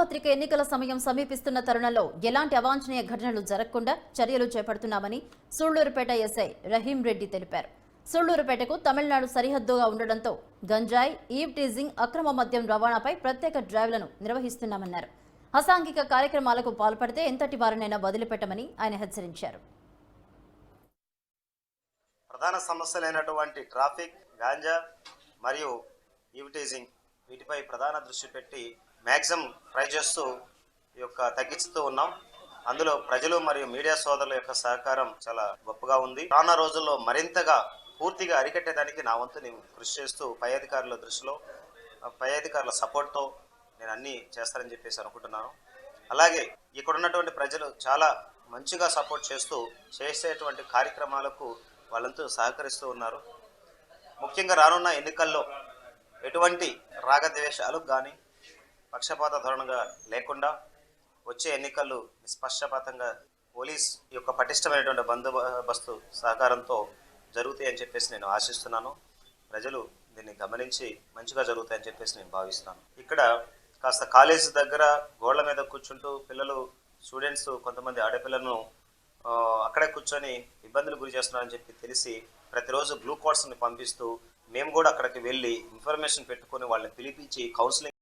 సార్వత్రిక ఎన్నికల సమయం సమీపిస్తున్న తరుణంలో ఎలాంటి అవాంఛనీయ ఘటనలు జరగకుండా చర్యలు చేపడుతున్నామని సూళ్లూరుపేట ఎస్ఐ రహీం రెడ్డి తెలిపారు. సూళ్లూరుపేటకు తమిళనాడు సరిహద్దుగా ఉండడంతో గంజాయి, ఈవ్ టీజింగ్, అక్రమ మద్యం రవాణాపై ప్రత్యేక డ్రైవ్లను నిర్వహిస్తున్నామన్నారు. అసాంఘిక కార్యక్రమాలకు పాల్పడితే ఎంతటి వారినైనా వదిలిపెట్టమని ఆయన హెచ్చరించారు. ప్రధాన సమస్యలైనటువంటి ట్రాఫిక్, గాంజా మరియు ఈవ్ టీజింగ్ వీటిపై ప్రధాన దృష్టి పెట్టి మ్యాక్సిమం ట్రై చేస్తూ తగ్గిస్తూ ఉన్నాం. అందులో ప్రజలు మరియు మీడియా సోదరుల యొక్క సహకారం చాలా గొప్పగా ఉంది. రానున్న రోజుల్లో మరింతగా పూర్తిగా అరికట్టేదానికి నా వంతు నేను కృషి చేస్తూ పై అధికారుల సపోర్ట్తో నేను అన్నీ చేస్తానని చెప్పేసి అనుకుంటున్నాను. అలాగే ఇక్కడ ఉన్నటువంటి ప్రజలు చాలా మంచిగా సపోర్ట్ చేస్తూ చేసేటువంటి కార్యక్రమాలకు వాళ్ళంతా సహకరిస్తూ ఉన్నారు. ముఖ్యంగా రానున్న ఎన్నికల్లో ఎటువంటి రాగద్వేషాలకు కానీ పక్షపాత ధోరణిగా లేకుండా వచ్చే ఎన్నికలు నిష్పక్షపాతంగా పోలీస్ యొక్క పటిష్టమైనటువంటి బందోబస్తు సహకారంతో జరుగుతాయని చెప్పేసి నేను ఆశిస్తున్నాను. ప్రజలు దీన్ని గమనించి మంచిగా జరుగుతాయని చెప్పేసి నేను భావిస్తున్నాను. ఇక్కడ కాస్త కాలేజీ దగ్గర గోళ్ల మీద కూర్చుంటూ స్టూడెంట్స్ కొంతమంది ఆడపిల్లలను అక్కడే కూర్చొని ఇబ్బందులు గురి చేస్తున్నారని చెప్పి తెలిసి ప్రతిరోజు గ్లూకోడ్స్ని పంపిస్తూ మేము కూడా అక్కడికి వెళ్ళి ఇన్ఫర్మేషన్ పెట్టుకొని వాళ్ళని పిలిపించి కౌన్సిలింగ్